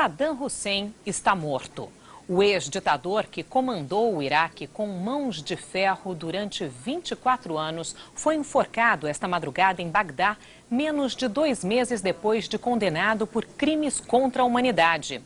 Saddam Hussein está morto. O ex-ditador que comandou o Iraque com mãos de ferro durante 24 anos foi enforcado esta madrugada em Bagdá, menos de 2 meses depois de condenado por crimes contra a humanidade.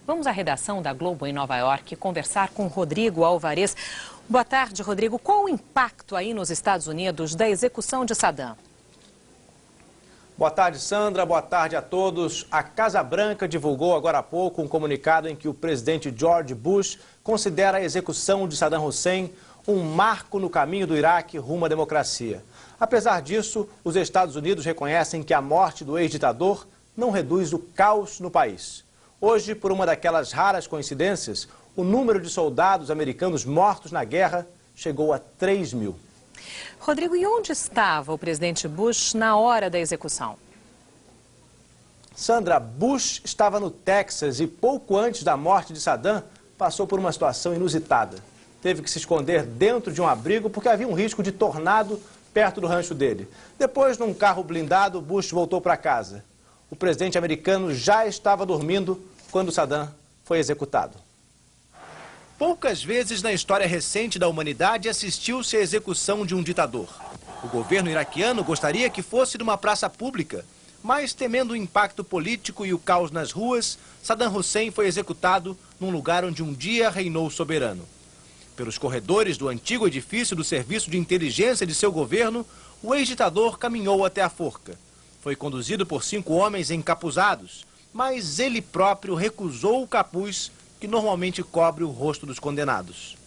Vamos à redação da Globo em Nova York conversar com Rodrigo Alvarez. Boa tarde, Rodrigo. Qual o impacto aí nos Estados Unidos da execução de Saddam? Boa tarde, Sandra. Boa tarde a todos. A Casa Branca divulgou agora há pouco um comunicado em que o presidente George Bush considera a execução de Saddam Hussein um marco no caminho do Iraque rumo à democracia. Apesar disso, os Estados Unidos reconhecem que a morte do ex-ditador não reduz o caos no país. Hoje, por uma daquelas raras coincidências, o número de soldados americanos mortos na guerra chegou a 3 mil. Rodrigo, e onde estava o presidente Bush na hora da execução? Sandra, Bush estava no Texas e pouco antes da morte de Saddam passou por uma situação inusitada. Teve que se esconder dentro de um abrigo porque havia um risco de tornado perto do rancho dele. Depois, num carro blindado, Bush voltou para casa. O presidente americano já estava dormindo quando Saddam foi executado. Poucas vezes na história recente da humanidade assistiu-se à execução de um ditador. O governo iraquiano gostaria que fosse numa praça pública, mas temendo o impacto político e o caos nas ruas, Saddam Hussein foi executado num lugar onde um dia reinou soberano. Pelos corredores do antigo edifício do Serviço de Inteligência de seu governo, o ex-ditador caminhou até a forca. Foi conduzido por 5 homens encapuzados, mas ele próprio recusou o capuz que normalmente cobre o rosto dos condenados.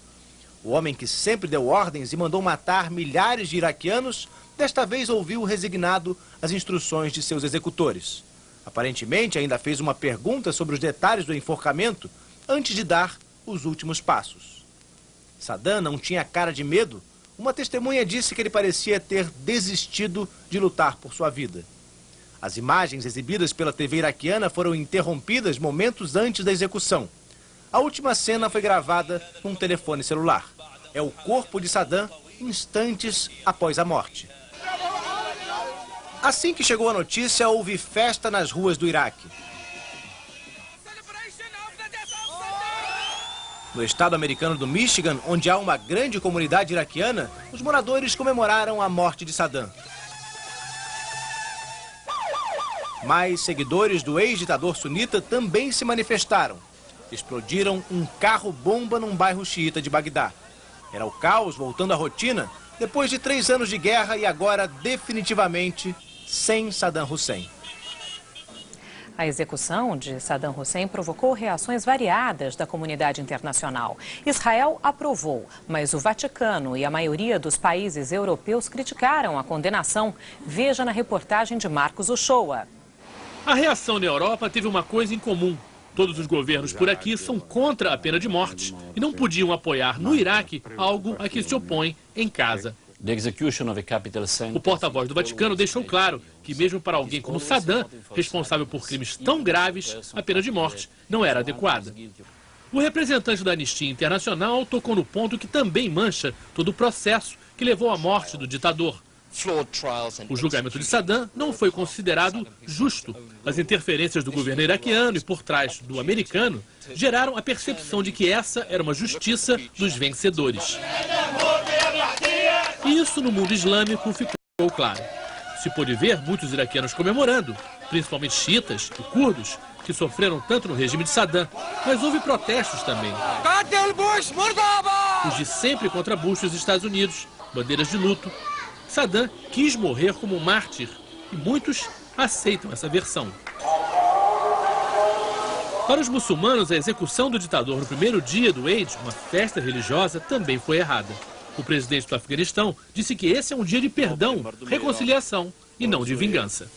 O homem que sempre deu ordens e mandou matar milhares de iraquianos, desta vez ouviu resignado as instruções de seus executores. Aparentemente ainda fez uma pergunta sobre os detalhes do enforcamento antes de dar os últimos passos. Saddam não tinha cara de medo. Uma testemunha disse que ele parecia ter desistido de lutar por sua vida. As imagens exibidas pela TV iraquiana foram interrompidas momentos antes da execução. A última cena foi gravada num telefone celular. É o corpo de Saddam instantes após a morte. Assim que chegou a notícia, houve festa nas ruas do Iraque. No estado americano do Michigan, onde há uma grande comunidade iraquiana, os moradores comemoraram a morte de Saddam. Mas seguidores do ex-ditador sunita também se manifestaram. Explodiram um carro-bomba num bairro xiita de Bagdá. Era o caos voltando à rotina depois de 3 anos de guerra e agora definitivamente sem Saddam Hussein. A execução de Saddam Hussein provocou reações variadas da comunidade internacional. Israel aprovou, mas o Vaticano e a maioria dos países europeus criticaram a condenação. Veja na reportagem de Marcos Uchoa. A reação na Europa teve uma coisa em comum. Todos os governos por aqui são contra a pena de morte e não podiam apoiar no Iraque algo a que se opõe em casa. O porta-voz do Vaticano deixou claro que mesmo para alguém como Saddam, responsável por crimes tão graves, a pena de morte não era adequada. O representante da Anistia Internacional tocou no ponto que também mancha todo o processo que levou à morte do ditador. O julgamento de Saddam não foi considerado justo. As interferências do governo iraquiano e por trás do americano geraram a percepção de que essa era uma justiça dos vencedores. E isso no mundo islâmico ficou claro. Se pôde ver muitos iraquianos comemorando, principalmente xiitas e curdos, que sofreram tanto no regime de Saddam, mas houve protestos também. Os de sempre contra Bush e os Estados Unidos, bandeiras de luto. Saddam quis morrer como um mártir e muitos aceitam essa versão. Para os muçulmanos, a execução do ditador no primeiro dia do Eid, uma festa religiosa, também foi errada. O presidente do Afeganistão disse que esse é um dia de perdão, reconciliação e não de vingança.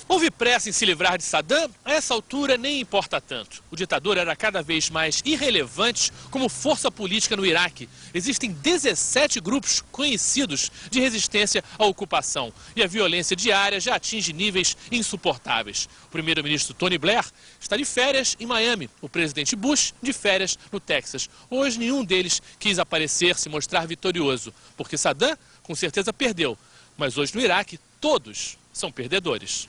Houve pressa em se livrar de Saddam? A essa altura nem importa tanto. O ditador era cada vez mais irrelevante como força política no Iraque. Existem 17 grupos conhecidos de resistência à ocupação e a violência diária já atinge níveis insuportáveis. O primeiro-ministro Tony Blair está de férias em Miami, o presidente Bush de férias no Texas. Hoje nenhum deles quis aparecer, se mostrar vitorioso, porque Saddam com certeza perdeu. Mas hoje no Iraque todos são perdedores.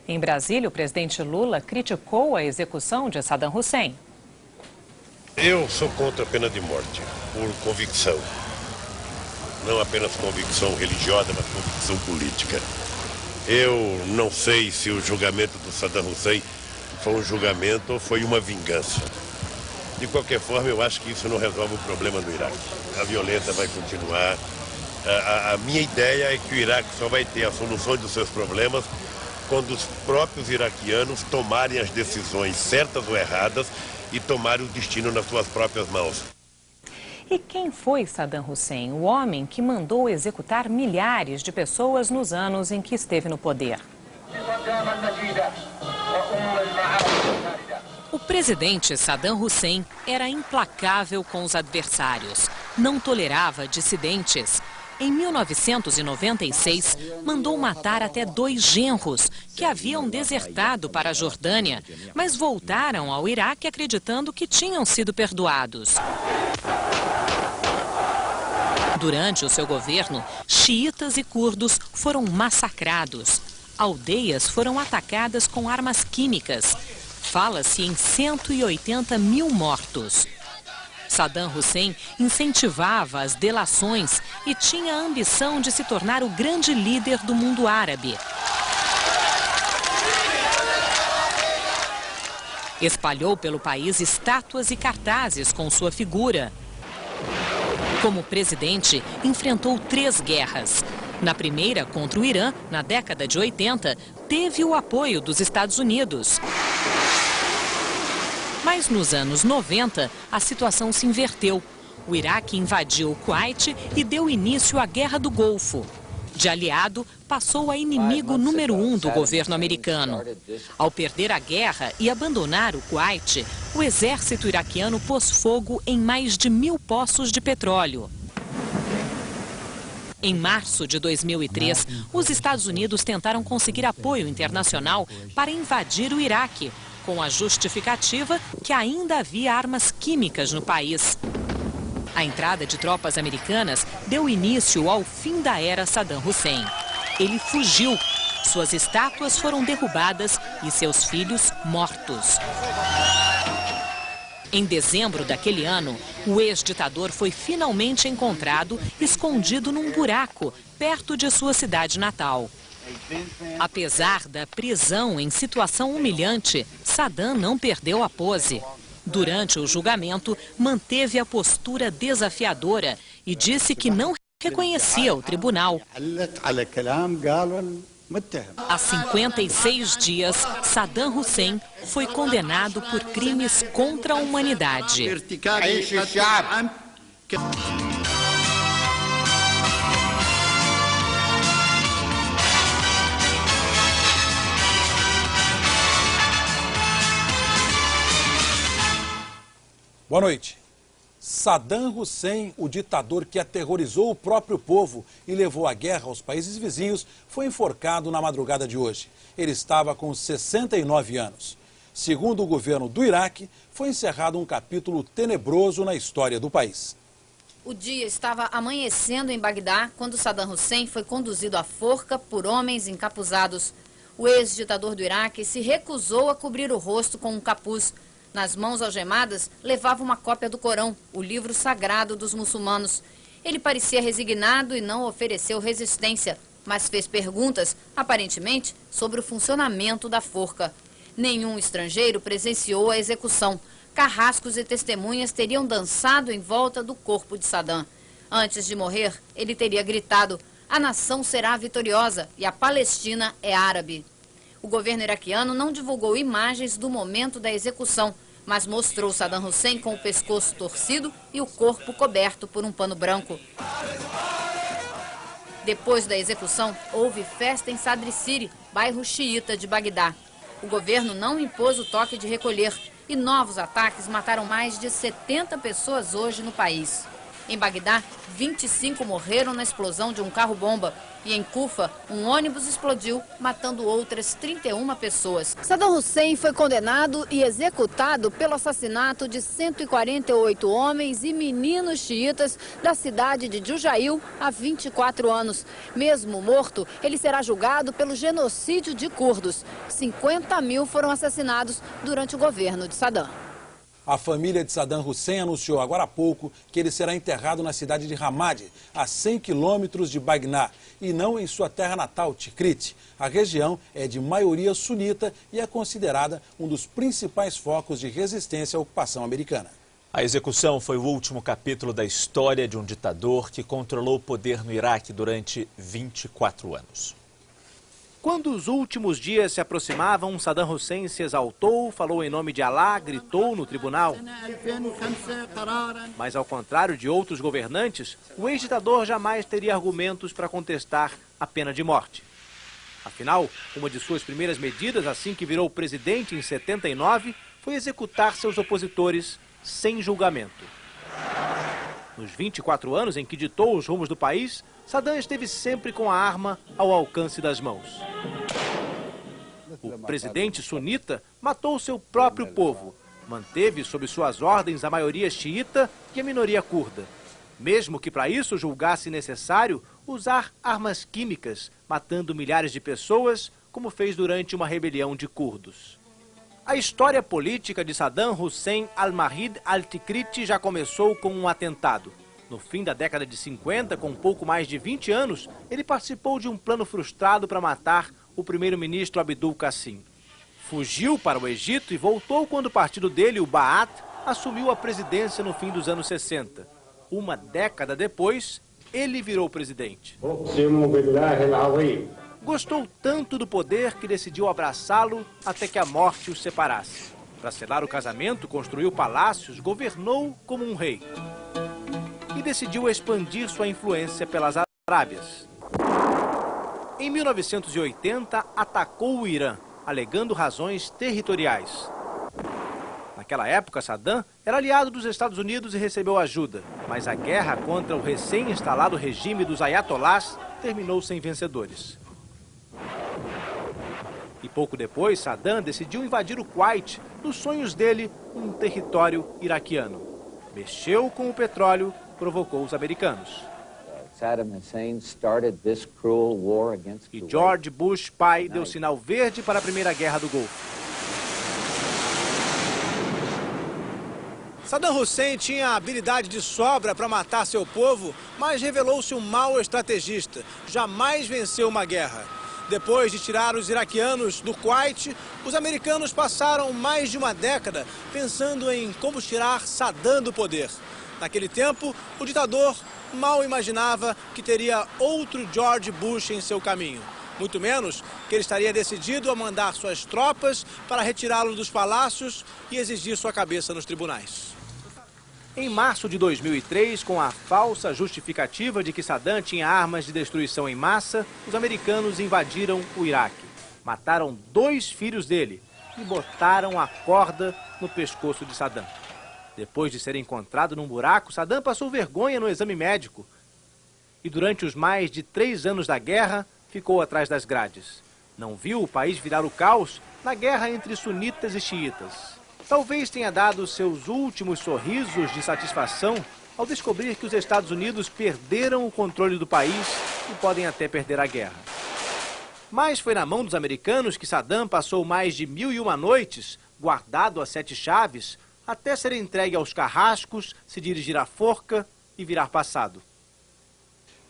Em Brasília, o presidente Lula criticou a execução de Saddam Hussein. Eu sou contra a pena de morte, por convicção. Não apenas convicção religiosa, mas convicção política. Eu não sei se o julgamento do Saddam Hussein foi um julgamento ou foi uma vingança. De qualquer forma, eu acho que isso não resolve o problema do Iraque. A violência vai continuar. A minha ideia é que o Iraque só vai ter a solução dos seus problemas quando os próprios iraquianos tomarem as decisões certas ou erradas e tomarem o destino nas suas próprias mãos. E quem foi Saddam Hussein, o homem que mandou executar milhares de pessoas nos anos em que esteve no poder? O presidente Saddam Hussein era implacável com os adversários, não tolerava dissidentes. Em 1996, mandou matar até 2 genros que haviam desertado para a Jordânia, mas voltaram ao Iraque acreditando que tinham sido perdoados. Durante o seu governo, xiitas e curdos foram massacrados. Aldeias foram atacadas com armas químicas. Fala-se em 180 mil mortos. Saddam Hussein incentivava as delações e tinha a ambição de se tornar o grande líder do mundo árabe. Espalhou pelo país estátuas e cartazes com sua figura. Como presidente, enfrentou 3 guerras. Na primeira, contra o Irã, na década de 80, teve o apoio dos Estados Unidos. Mas nos anos 90, a situação se inverteu. O Iraque invadiu o Kuwait e deu início à Guerra do Golfo. De aliado, passou a inimigo número 1 do governo americano. Ao perder a guerra e abandonar o Kuwait, o exército iraquiano pôs fogo em mais de 1000 poços de petróleo. Em março de 2003, os Estados Unidos tentaram conseguir apoio internacional para invadir o Iraque, com a justificativa que ainda havia armas químicas no país. A entrada de tropas americanas deu início ao fim da era Saddam Hussein. Ele fugiu, suas estátuas foram derrubadas e seus filhos mortos. Em dezembro daquele ano, o ex-ditador foi finalmente encontrado escondido num buraco, perto de sua cidade natal. Apesar da prisão em situação humilhante, Saddam não perdeu a pose. Durante o julgamento, manteve a postura desafiadora e disse que não reconhecia o tribunal. Há 56 dias, Saddam Hussein foi condenado por crimes contra a humanidade. Boa noite. Saddam Hussein, o ditador que aterrorizou o próprio povo e levou a guerra aos países vizinhos, foi enforcado na madrugada de hoje. Ele estava com 69 anos. Segundo o governo do Iraque, foi encerrado um capítulo tenebroso na história do país. O dia estava amanhecendo em Bagdá quando Saddam Hussein foi conduzido à forca por homens encapuzados. O ex-ditador do Iraque se recusou a cobrir o rosto com um capuz. Nas mãos algemadas, levava uma cópia do Corão, o livro sagrado dos muçulmanos. Ele parecia resignado e não ofereceu resistência, mas fez perguntas, aparentemente, sobre o funcionamento da forca. Nenhum estrangeiro presenciou a execução. Carrascos e testemunhas teriam dançado em volta do corpo de Saddam. Antes de morrer, ele teria gritado: "A nação será vitoriosa e a Palestina é árabe". O governo iraquiano não divulgou imagens do momento da execução, mas mostrou Saddam Hussein com o pescoço torcido e o corpo coberto por um pano branco. Depois da execução, houve festa em Sadr City, bairro xiita de Bagdá. O governo não impôs o toque de recolher e novos ataques mataram mais de 70 pessoas hoje no país. Em Bagdá, 25 morreram na explosão de um carro-bomba. E em Kufa, um ônibus explodiu, matando outras 31 pessoas. Saddam Hussein foi condenado e executado pelo assassinato de 148 homens e meninos xiitas da cidade de Jujail há 24 anos. Mesmo morto, ele será julgado pelo genocídio de curdos. 50 mil foram assassinados durante o governo de Saddam. A família de Saddam Hussein anunciou agora há pouco que ele será enterrado na cidade de Ramadi, a 100 quilômetros de Bagdá, e não em sua terra natal, Tikrit. A região é de maioria sunita e é considerada um dos principais focos de resistência à ocupação americana. A execução foi o último capítulo da história de um ditador que controlou o poder no Iraque durante 24 anos. Quando os últimos dias se aproximavam, Saddam Hussein se exaltou, falou em nome de Alá, gritou no tribunal. Mas ao contrário de outros governantes, o ex-ditador jamais teria argumentos para contestar a pena de morte. Afinal, uma de suas primeiras medidas, assim que virou presidente em 79, foi executar seus opositores sem julgamento. Nos 24 anos em que ditou os rumos do país, Saddam esteve sempre com a arma ao alcance das mãos. O presidente sunita matou seu próprio povo, manteve sob suas ordens a maioria xiita e a minoria curda, mesmo que para isso julgasse necessário usar armas químicas, matando milhares de pessoas, como fez durante uma rebelião de curdos. A história política de Saddam Hussein al-Mahdi al-Tikrit já começou com um atentado. No fim da década de 50, com pouco mais de 20 anos, ele participou de um plano frustrado para matar o primeiro-ministro Abdul Qassim. Fugiu para o Egito e voltou quando o partido dele, o Ba'ath, assumiu a presidência no fim dos anos 60. Uma década depois, ele virou presidente. Gostou tanto do poder que decidiu abraçá-lo até que a morte os separasse. Para selar o casamento, construiu palácios, governou como um rei. E decidiu expandir sua influência pelas Arábias. Em 1980, atacou o Irã, alegando razões territoriais. Naquela época, Saddam era aliado dos Estados Unidos e recebeu ajuda, mas a guerra contra o recém-instalado regime dos ayatolás terminou sem vencedores. E pouco depois, Saddam decidiu invadir o Kuwait, nos sonhos dele, um território iraquiano. Mexeu com o petróleo, provocou os americanos. E George Bush, pai, deu sinal verde para a Primeira Guerra do Golfo. Saddam Hussein tinha a habilidade de sobra para matar seu povo, mas revelou-se um mau estrategista. Jamais venceu uma guerra. Depois de tirar os iraquianos do Kuwait, os americanos passaram mais de uma década pensando em como tirar Saddam do poder. Naquele tempo, o ditador mal imaginava que teria outro George Bush em seu caminho. Muito menos que ele estaria decidido a mandar suas tropas para retirá-lo dos palácios e exigir sua cabeça nos tribunais. Em março de 2003, com a falsa justificativa de que Saddam tinha armas de destruição em massa, os americanos invadiram o Iraque. Mataram 2 filhos dele e botaram a corda no pescoço de Saddam. Depois de ser encontrado num buraco, Saddam passou vergonha no exame médico. E durante os mais de 3 anos da guerra, ficou atrás das grades. Não viu o país virar o caos na guerra entre sunitas e xiitas. Talvez tenha dado seus últimos sorrisos de satisfação ao descobrir que os Estados Unidos perderam o controle do país e podem até perder a guerra. Mas foi na mão dos americanos que Saddam passou mais de 1001 noites, guardado a 7 chaves, até ser entregue aos carrascos, se dirigir à forca e virar passado.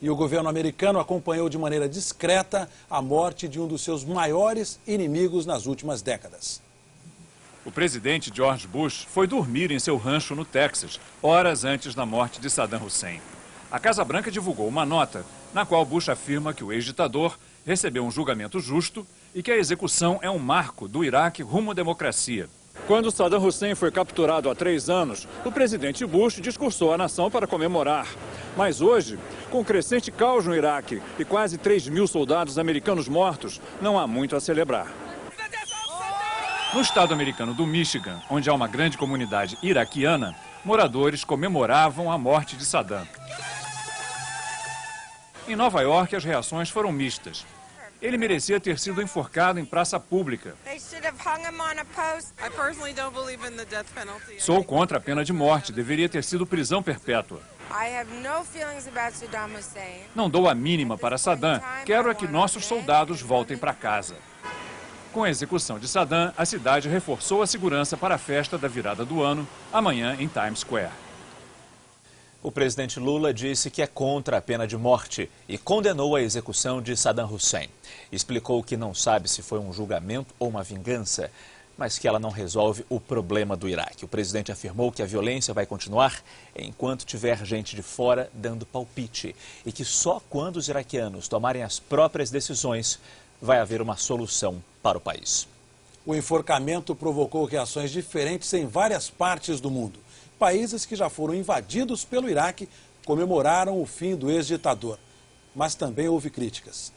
E o governo americano acompanhou de maneira discreta a morte de um dos seus maiores inimigos nas últimas décadas. O presidente George Bush foi dormir em seu rancho no Texas, horas antes da morte de Saddam Hussein. A Casa Branca divulgou uma nota na qual Bush afirma que o ex-ditador recebeu um julgamento justo e que a execução é um marco do Iraque rumo à democracia. Quando Saddam Hussein foi capturado há 3 anos, o presidente Bush discursou à nação para comemorar. Mas hoje, com crescente caos no Iraque e quase 3.000 soldados americanos mortos, não há muito a celebrar. No estado americano do Michigan, onde há uma grande comunidade iraquiana, moradores comemoravam a morte de Saddam. Em Nova York, as reações foram mistas. Ele merecia ter sido enforcado em praça pública. Sou contra a pena de morte, deveria ter sido prisão perpétua. Não dou a mínima para Saddam, quero é que nossos soldados voltem para casa. Com a execução de Saddam, a cidade reforçou a segurança para a festa da virada do ano, amanhã em Times Square. O presidente Lula disse que é contra a pena de morte e condenou a execução de Saddam Hussein. Explicou que não sabe se foi um julgamento ou uma vingança, mas que ela não resolve o problema do Iraque. O presidente afirmou que a violência vai continuar enquanto tiver gente de fora dando palpite e que só quando os iraquianos tomarem as próprias decisões vai haver uma solução para o país. O enforcamento provocou reações diferentes em várias partes do mundo. Países que já foram invadidos pelo Iraque comemoraram o fim do ex-ditador. Mas também houve críticas.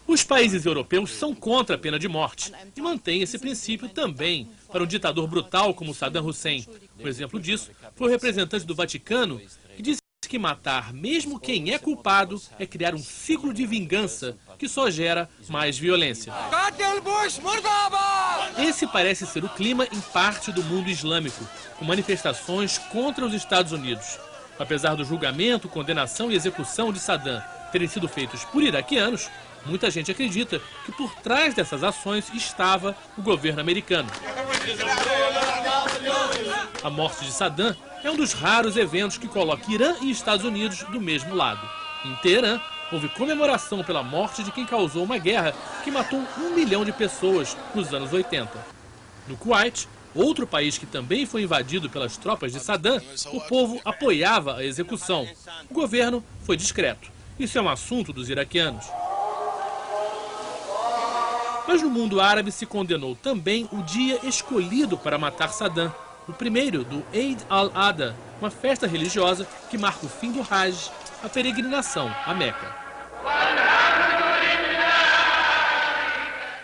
Os países europeus são contra a pena de morte e mantêm esse princípio também para um ditador brutal como Saddam Hussein. Um exemplo disso foi o representante do Vaticano, que disse que matar mesmo quem é culpado é criar um ciclo de vingança que só gera mais violência. Esse parece ser o clima em parte do mundo islâmico, com manifestações contra os Estados Unidos. Apesar do julgamento, condenação e execução de Saddam terem sido feitos por iraquianos, muita gente acredita que por trás dessas ações estava o governo americano. A morte de Saddam é um dos raros eventos que coloca Irã e Estados Unidos do mesmo lado. Em Teherã, houve comemoração pela morte de quem causou uma guerra que matou 1 milhão de pessoas nos anos 80. No Kuwait, outro país que também foi invadido pelas tropas de Saddam, o povo apoiava a execução. O governo foi discreto. Isso é um assunto dos iraquianos. Mas no mundo árabe se condenou também o dia escolhido para matar Saddam, o primeiro do Eid al-Adha, uma festa religiosa que marca o fim do Hajj, a peregrinação a Meca.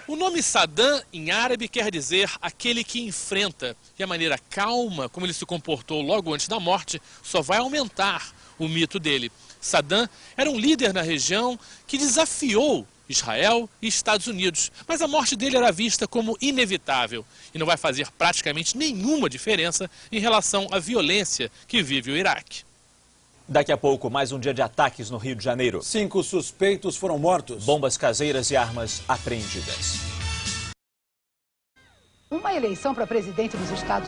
O nome Saddam, em árabe, quer dizer aquele que enfrenta. E a maneira calma como ele se comportou logo antes da morte só vai aumentar o mito dele. Saddam era um líder na região que desafiou Israel e Estados Unidos, mas a morte dele era vista como inevitável e não vai fazer praticamente nenhuma diferença em relação à violência que vive o Iraque. Daqui a pouco, mais um dia de ataques no Rio de Janeiro. 5 suspeitos foram mortos. Bombas caseiras e armas apreendidas. Uma eleição para presidente dos Estados